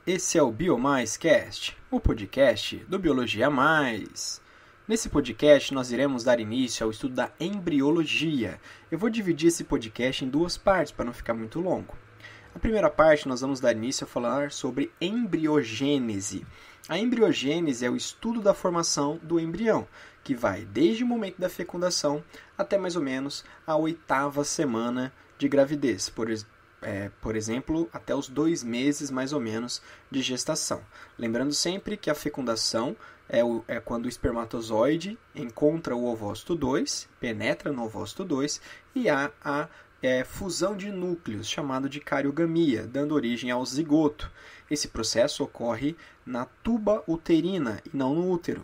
esse é o BioMaisCast, o podcast do Biologia Mais. Nesse podcast nós iremos dar início ao estudo da embriologia. Eu vou dividir esse podcast em duas partes para não ficar muito longo. A primeira parte nós vamos dar início a falar sobre embriogênese. A embriogênese é o estudo da formação do embrião, que vai desde o momento da fecundação até mais ou menos a 8ª semana de gravidez, por exemplo, até os 2 meses mais ou menos de gestação. Lembrando sempre que a fecundação é quando o espermatozoide encontra o ovócito 2, penetra no ovócito 2 e há a fusão de núcleos, chamado de cariogamia, dando origem ao zigoto. Esse processo ocorre na tuba uterina e não no útero.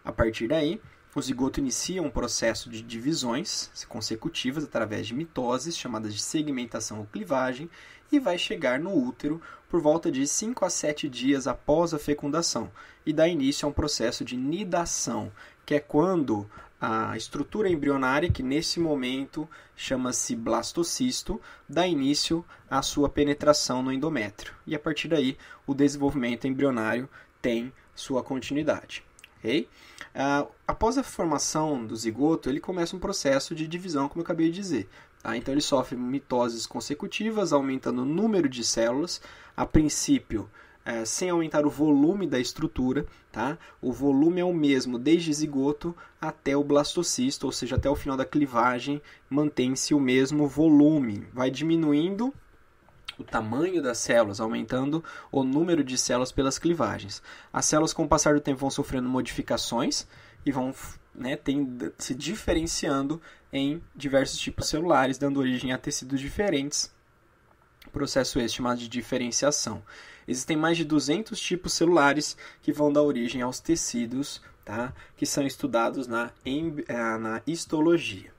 A partir daí, o zigoto inicia um processo de divisões consecutivas através de mitoses, chamadas de segmentação ou clivagem, e vai chegar no útero por volta de 5 a 7 dias após a fecundação, e dá início a um processo de nidação, que é quando a estrutura embrionária, que nesse momento chama-se blastocisto, dá início à sua penetração no endométrio. E a partir daí, o desenvolvimento embrionário tem sua continuidade. Okay? Após a formação do zigoto, ele começa um processo de divisão, como eu acabei de dizer. Tá? Então ele sofre mitoses consecutivas, aumentando o número de células, a princípio sem aumentar o volume da estrutura. Tá? O volume é o mesmo desde zigoto até o blastocisto, ou seja, até o final da clivagem, mantém-se o mesmo volume. Vai diminuindo o tamanho das células, aumentando o número de células pelas clivagens. As células, com o passar do tempo, vão sofrendo modificações e vão se diferenciando em diversos tipos celulares, dando origem a tecidos diferentes. Processo esse chamado de diferenciação. Existem mais de 200 tipos celulares que vão dar origem aos tecidos, tá? Que são estudados na histologia.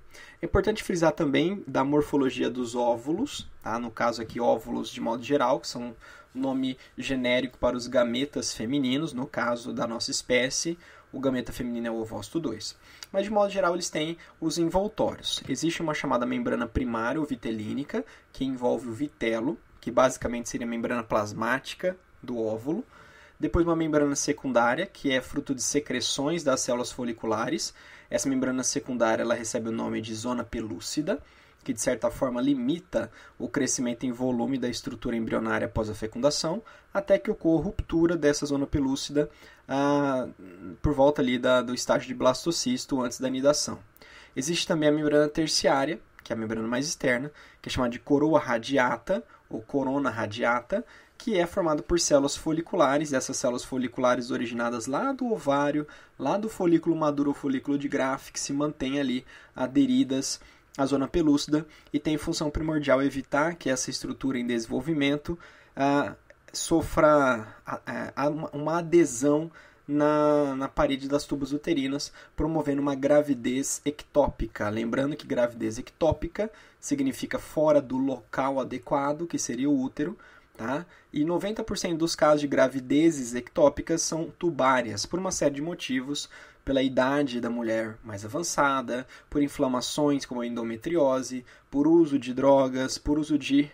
É importante frisar também da morfologia dos óvulos, tá? No caso aqui óvulos de modo geral, que são nome genérico para os gametas femininos. No caso da nossa espécie, o gameta feminino é o ovócito 2. Mas de modo geral eles têm os envoltórios. Existe uma chamada membrana primária ou vitelínica, que envolve o vitelo, que basicamente seria a membrana plasmática do óvulo. Depois uma membrana secundária, que é fruto de secreções das células foliculares. Essa membrana secundária ela recebe o nome de zona pelúcida, que de certa forma limita o crescimento em volume da estrutura embrionária após a fecundação, até que ocorra ruptura dessa zona pelúcida por volta ali do estágio de blastocisto antes da nidação. Existe também a membrana terciária, que é a membrana mais externa, que é chamada de coroa radiata ou corona radiata, que é formado por células foliculares, essas células foliculares originadas lá do ovário, lá do folículo maduro ou folículo de Graafi, que se mantêm ali aderidas à zona pelúcida e tem função primordial evitar que essa estrutura em desenvolvimento sofra uma adesão na parede das tubas uterinas, promovendo uma gravidez ectópica. Lembrando que gravidez ectópica significa fora do local adequado, que seria o útero, tá? E 90% dos casos de gravidezes ectópicas são tubárias, por uma série de motivos, pela idade da mulher mais avançada, por inflamações como a endometriose, por uso de drogas, por uso de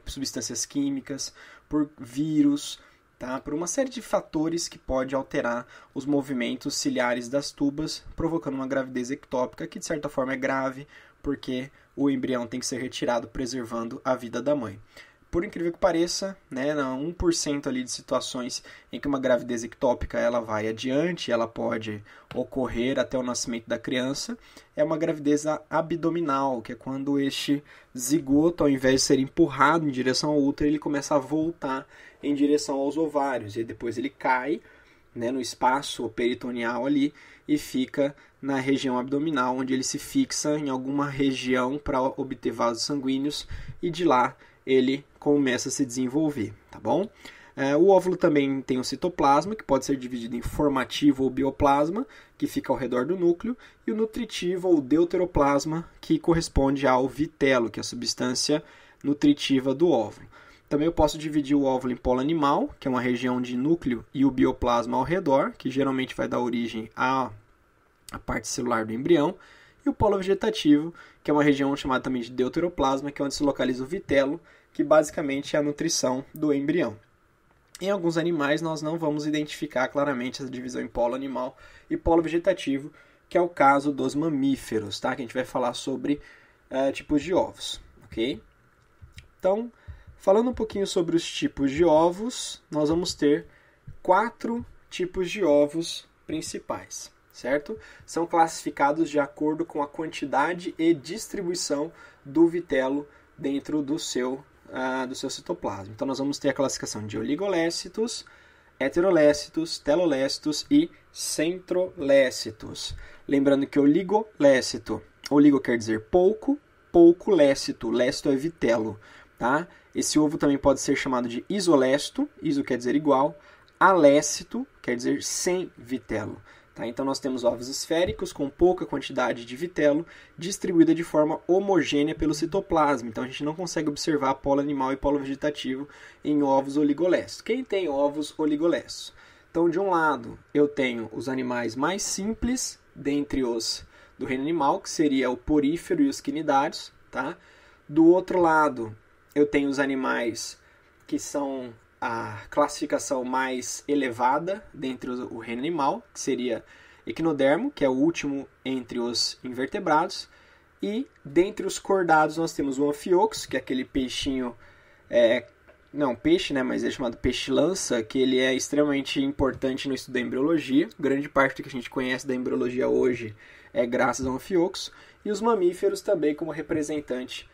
substâncias químicas, por vírus, tá? Por uma série de fatores que pode alterar os movimentos ciliares das tubas, provocando uma gravidez ectópica que de certa forma é grave, porque o embrião tem que ser retirado preservando a vida da mãe. Por incrível que pareça, 1% ali de situações em que uma gravidez ectópica ela vai adiante, ela pode ocorrer até o nascimento da criança, é uma gravidez abdominal, que é quando este zigoto, ao invés de ser empurrado em direção ao útero, ele começa a voltar em direção aos ovários, e depois ele cai no espaço peritoneal ali e fica na região abdominal, onde ele se fixa em alguma região para obter vasos sanguíneos, e de lá ele começa a se desenvolver, tá bom? O óvulo também tem o citoplasma, que pode ser dividido em formativo ou bioplasma, que fica ao redor do núcleo, e o nutritivo ou deuteroplasma, que corresponde ao vitelo, que é a substância nutritiva do óvulo. Também eu posso dividir o óvulo em polo animal, que é uma região de núcleo, e o bioplasma ao redor, que geralmente vai dar origem à parte celular do embrião, e o polo vegetativo, que é uma região chamada também de deuteroplasma, que é onde se localiza o vitelo, que basicamente é a nutrição do embrião. Em alguns animais nós não vamos identificar claramente essa divisão em polo animal e polo vegetativo, que é o caso dos mamíferos, tá? Que a gente vai falar sobre tipos de ovos, ok? Então, falando um pouquinho sobre os tipos de ovos, nós vamos ter 4 tipos de ovos principais, certo? São classificados de acordo com a quantidade e distribuição do vitelo dentro do seu citoplasma. Então, nós vamos ter a classificação de oligolécitos, heterolécitos, telolécitos e centrolécitos. Lembrando que oligolécito, oligo quer dizer pouco, pouco lécito, lécito é vitelo, tá? Esse ovo também pode ser chamado de isolécito, iso quer dizer igual, alécito quer dizer sem vitelo. Tá? Então nós temos ovos esféricos com pouca quantidade de vitelo distribuída de forma homogênea pelo citoplasma. Então a gente não consegue observar polo animal e polo vegetativo em ovos oligolécitos. Quem tem ovos oligolécitos? Então de um lado eu tenho os animais mais simples dentre os do reino animal, que seria o porífero e os quinidários. Tá? Do outro lado eu tenho os animais que são a classificação mais elevada dentre o reino animal, que seria equinodermo, que é o último entre os invertebrados, e dentre os cordados nós temos o anfioxo, que é aquele peixinho, mas é chamado peixe-lança, que ele é extremamente importante no estudo da embriologia. Grande parte do que a gente conhece da embriologia hoje é graças ao anfioxo, e os mamíferos também como representante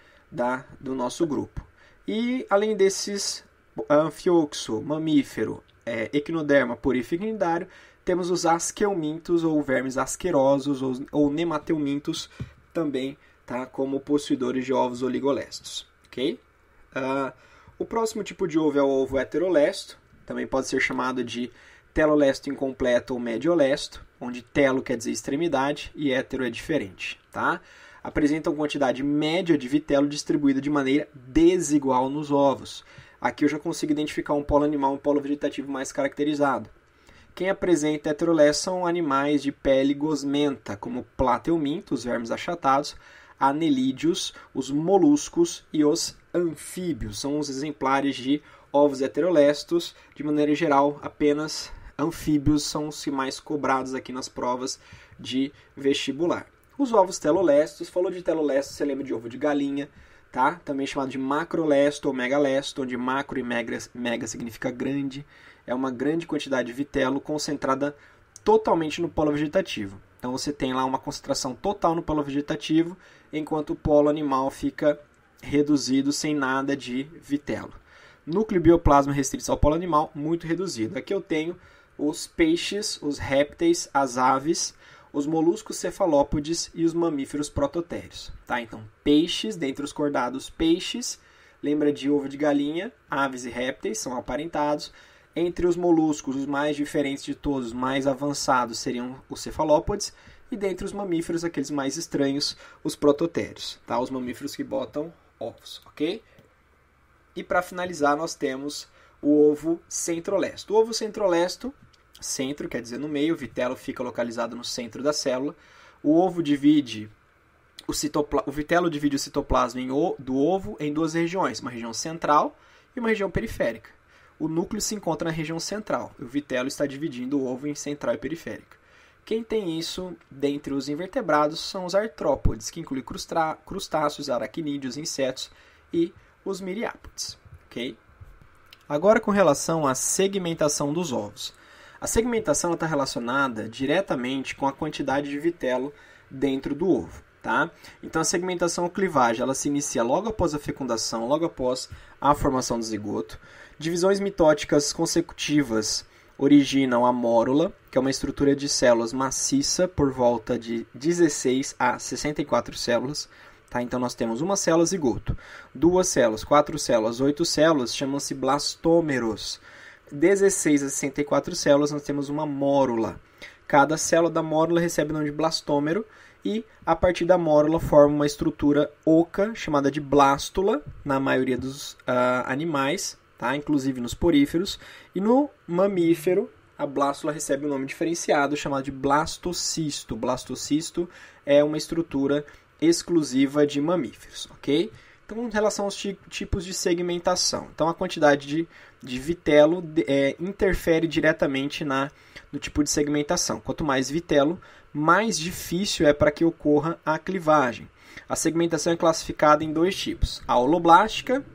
do nosso grupo. E além desses anfioxo, mamífero, equinoderma, porífero e quinidário, temos os asqueumintos ou vermes asquerosos ou nemateumintos também, tá, como possuidores de ovos oligolécitos. Okay? O próximo tipo de ovo é o ovo heterolécito, também pode ser chamado de telolécito incompleto ou mediolécito, onde telo quer dizer extremidade e hétero é diferente. Tá? Apresentam quantidade média de vitelo distribuída de maneira desigual nos ovos. Aqui eu já consigo identificar um polo animal e um polo vegetativo mais caracterizado. Quem apresenta heterolécio são animais de pele gosmenta, como plateuminto, os vermes achatados, anelídeos, os moluscos e os anfíbios. São os exemplares de ovos heterolécitos. De maneira geral, apenas anfíbios são os mais cobrados aqui nas provas de vestibular. Os ovos telolécitos, falou de telolécitos, você lembra de ovo de galinha, tá? Também chamado de macrolécito ou megalécito, onde macro e mega significa grande. É uma grande quantidade de vitelo concentrada totalmente no polo vegetativo. Então você tem lá uma concentração total no polo vegetativo, enquanto o polo animal fica reduzido sem nada de vitelo. Núcleo bioplasma restrito ao polo animal, muito reduzido. Aqui eu tenho os peixes, os répteis, as aves, os moluscos cefalópodes e os mamíferos prototérios. Tá? Então, peixes, dentre os cordados, peixes, lembra de ovo de galinha, aves e répteis, são aparentados. Entre os moluscos, os mais diferentes de todos, os mais avançados, seriam os cefalópodes. E dentre os mamíferos, aqueles mais estranhos, os prototérios. Tá? Os mamíferos que botam ovos, ok? E para finalizar, nós temos o ovo centrolécito. O ovo centrolécito, centro quer dizer no meio, o vitelo fica localizado no centro da célula. O ovo divide o vitelo divide o citoplasma do ovo em duas regiões, uma região central e uma região periférica. O núcleo se encontra na região central. O vitelo está dividindo o ovo em central e periférica. Quem tem isso dentre os invertebrados são os artrópodes, que inclui crustáceos, aracnídeos, insetos e os miriápodes. Okay? Agora com relação à segmentação dos ovos. A segmentação está relacionada diretamente com a quantidade de vitelo dentro do ovo. Tá? Então a segmentação ou clivagem ela se inicia logo após a fecundação, logo após a formação do zigoto. Divisões mitóticas consecutivas originam a mórula, que é uma estrutura de células maciça por volta de 16 a 64 células. Tá? Então nós temos uma célula zigoto, 2 células, 4 células, 8 células, chamam-se blastômeros. 16 a 64 células nós temos uma mórula. Cada célula da mórula recebe o nome de blastômero e a partir da mórula forma uma estrutura oca chamada de blástula na maioria dos animais, tá? Inclusive nos poríferos. E no mamífero a blástula recebe um nome diferenciado chamado de blastocisto. Blastocisto é uma estrutura exclusiva de mamíferos, ok? Então, em relação aos tipos de segmentação. Então, a quantidade de vitelo interfere diretamente no tipo de segmentação. Quanto mais vitelo, mais difícil é para que ocorra a clivagem. A segmentação é classificada em dois tipos, a holoblástica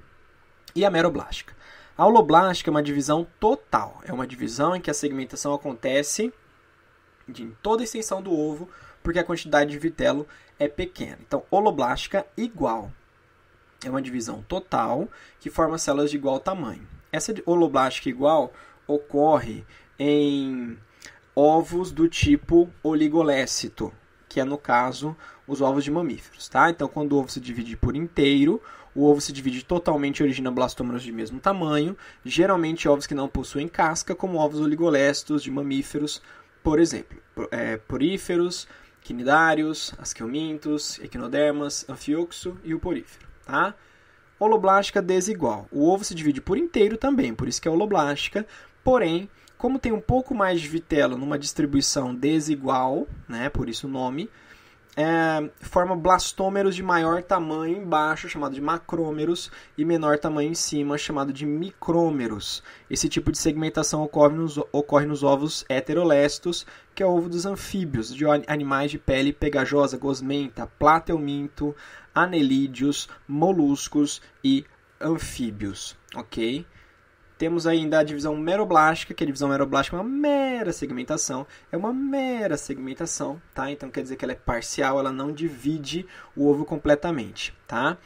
e a meroblástica. A holoblástica é uma divisão total, é uma divisão em que a segmentação acontece em toda a extensão do ovo, porque a quantidade de vitelo é pequena. Então, holoblástica igual. É uma divisão total que forma células de igual tamanho. Essa holoblástica igual ocorre em ovos do tipo oligolécito, que é, no caso, os ovos de mamíferos. Tá? Então, quando o ovo se divide por inteiro, o ovo se divide totalmente e origina blastômeros de mesmo tamanho, geralmente ovos que não possuem casca, como ovos oligolécitos de mamíferos, por exemplo, poríferos, quinidários, asquilmintos, equinodermas, anfioxo e o porífero. Tá? Holoblástica desigual. O ovo se divide por inteiro também, por isso que é holoblástica, porém, como tem um pouco mais de vitelo numa distribuição desigual, né, por isso o nome, forma blastômeros de maior tamanho embaixo, chamado de macrômeros, e menor tamanho em cima, chamado de micrômeros. Esse tipo de segmentação ocorre nos ovos heterolécitos, que é o ovo dos anfíbios, de animais de pele pegajosa, gosmenta, platelminto, anelídeos, moluscos e anfíbios. Ok? Temos ainda a divisão meroblástica, que a divisão meroblástica é uma mera segmentação. É uma mera segmentação, tá? Então quer dizer que ela é parcial, ela não divide o ovo completamente, tá?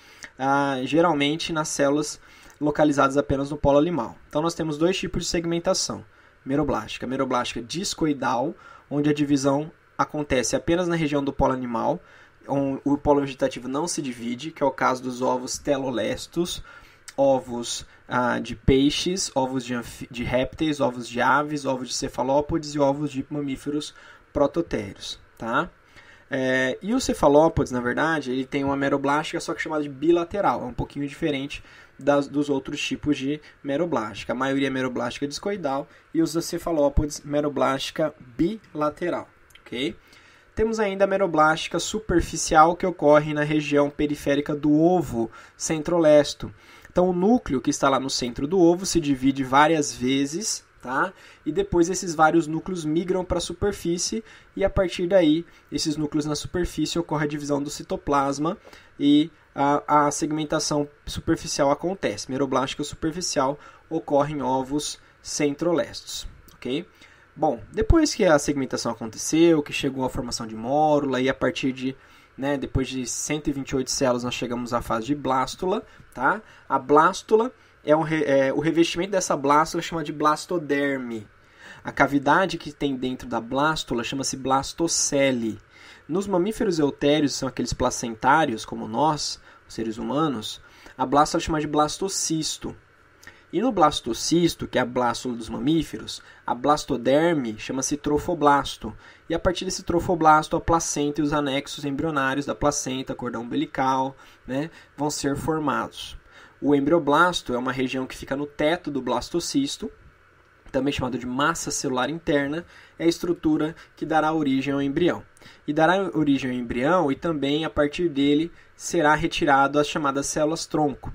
Geralmente nas células localizadas apenas no polo animal. Então nós temos dois tipos de segmentação meroblástica. Meroblástica discoidal, onde a divisão acontece apenas na região do polo animal, onde o polo vegetativo não se divide, que é o caso dos ovos telolestos, ovos de peixes, ovos de répteis, ovos de aves, ovos de cefalópodes e ovos de mamíferos prototérios. Tá? E o cefalópodes, na verdade, ele tem uma meroblástica, só que chamada de bilateral. É um pouquinho diferente dos outros tipos de meroblástica. A maioria é meroblástica discoidal e os cefalópodes, meroblástica bilateral. Okay? Temos ainda a meroblástica superficial, que ocorre na região periférica do ovo centrolesto. Então, o núcleo que está lá no centro do ovo se divide várias vezes, tá? E depois esses vários núcleos migram para a superfície e, a partir daí, esses núcleos na superfície ocorre a divisão do citoplasma e a segmentação superficial acontece. Meroblástica superficial ocorre em ovos centrolestos, ok? Bom, depois que a segmentação aconteceu, que chegou a formação de mórula e a partir de depois de 128 células, nós chegamos à fase de blástula. Tá? A blástula o revestimento dessa blástula chama de blastoderme. A cavidade que tem dentro da blástula chama-se blastocele. Nos mamíferos eutérios, são aqueles placentários, como nós, os seres humanos, a blástula chama de blastocisto. E no blastocisto, que é a blástula dos mamíferos, a blastoderme chama-se trofoblasto. E a partir desse trofoblasto, a placenta e os anexos embrionários da placenta, cordão umbilical, vão ser formados. O embrioblasto é uma região que fica no teto do blastocisto, também chamado de massa celular interna, é a estrutura que dará origem ao embrião. E dará origem ao embrião e também, a partir dele, será retirado as chamadas células-tronco.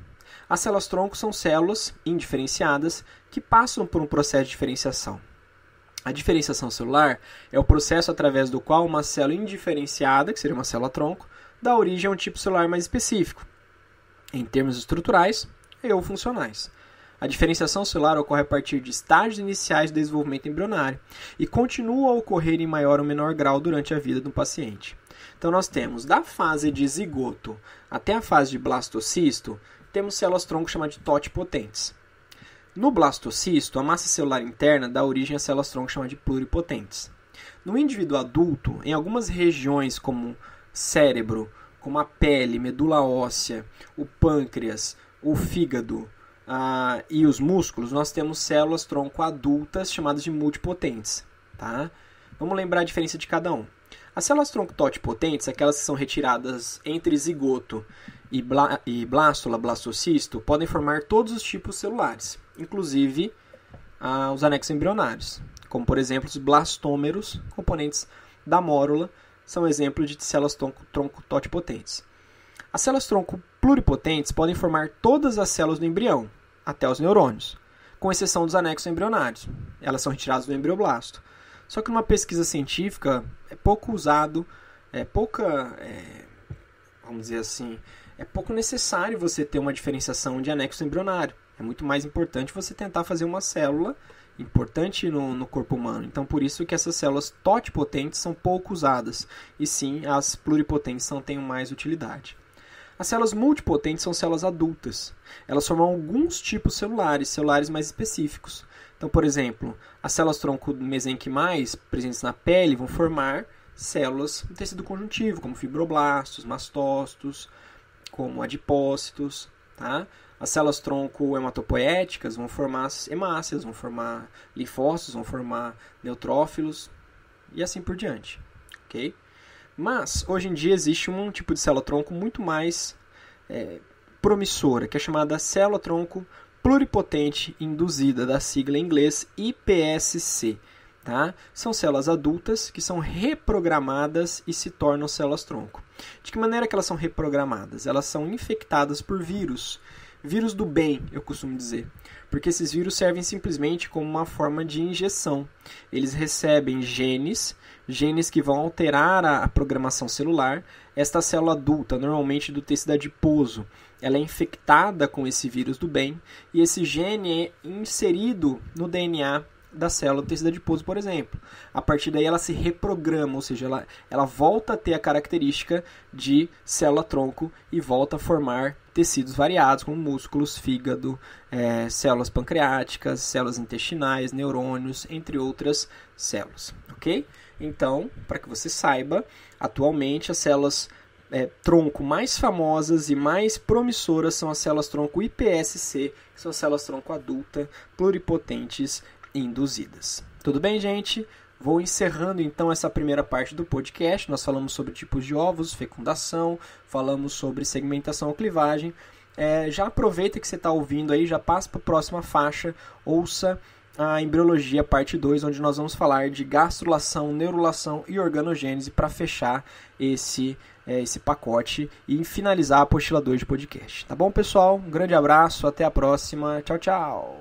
As células-tronco são células indiferenciadas que passam por um processo de diferenciação. A diferenciação celular é o processo através do qual uma célula indiferenciada, que seria uma célula-tronco, dá origem a um tipo celular mais específico, em termos estruturais ou funcionais. A diferenciação celular ocorre a partir de estágios iniciais de desenvolvimento embrionário e continua a ocorrer em maior ou menor grau durante a vida do paciente. Então nós temos, da fase de zigoto até a fase de blastocisto, temos células-tronco chamadas de totipotentes. No blastocisto, a massa celular interna dá origem a células-tronco chamadas de pluripotentes. No indivíduo adulto, em algumas regiões como cérebro, como a pele, medula óssea, o pâncreas, o fígado e os músculos, nós temos células-tronco adultas chamadas de multipotentes. Tá? Vamos lembrar a diferença de cada um. As células-tronco totipotentes, aquelas que são retiradas entre zigoto e blástula, blastocisto, podem formar todos os tipos celulares, inclusive os anexos embrionários, como por exemplo os blastômeros, componentes da mórula, são exemplos de células tronco totipotentes. As células-tronco pluripotentes podem formar todas as células do embrião, até os neurônios, com exceção dos anexos embrionários. Elas são retiradas do embrioblasto. Só que numa pesquisa científica é pouco usado, vamos dizer assim, é pouco necessário você ter uma diferenciação de anexo embrionário. É muito mais importante você tentar fazer uma célula importante no corpo humano. Então, por isso que essas células totipotentes são pouco usadas. E sim, as pluripotentes têm mais utilidade. As células multipotentes são células adultas. Elas formam alguns tipos celulares mais específicos. Então, por exemplo, as células-tronco mesenquimais presentes na pele vão formar células do tecido conjuntivo, como fibroblastos, mastócitos, como adipócitos, tá? As células-tronco hematopoéticas vão formar hemácias, vão formar linfócitos, vão formar neutrófilos e assim por diante, ok? Mas, hoje em dia, existe um tipo de célula-tronco muito mais promissora, que é chamada célula-tronco pluripotente induzida, da sigla em inglês iPSC. Tá? São células adultas que são reprogramadas e se tornam células-tronco. De que maneira que elas são reprogramadas? Elas são infectadas por vírus. Vírus do bem, eu costumo dizer. Porque esses vírus servem simplesmente como uma forma de injeção. Eles recebem genes que vão alterar a programação celular. Esta célula adulta, normalmente do tecido adiposo, ela é infectada com esse vírus do bem e esse gene é inserido no DNA da célula do tecido adiposo, por exemplo. A partir daí ela se reprograma, ou seja, ela volta a ter a característica de célula-tronco e volta a formar tecidos variados, como músculos, fígado, células pancreáticas, células intestinais, neurônios, entre outras células. Ok? Então, para que você saiba, atualmente as células tronco mais famosas e mais promissoras são as células-tronco iPSC, que são as células-tronco adulta, pluripotentes induzidas. Tudo bem, gente? Vou encerrando então essa primeira parte do podcast. Nós falamos sobre tipos de ovos, fecundação, falamos sobre segmentação ou clivagem. Já aproveita que você está ouvindo aí, já passa para a próxima faixa, ouça a embriologia parte 2, onde nós vamos falar de gastrulação, neurulação e organogênese para fechar esse pacote e finalizar a apostila 2 de podcast. Tá bom, pessoal? Um grande abraço, até a próxima. Tchau, tchau!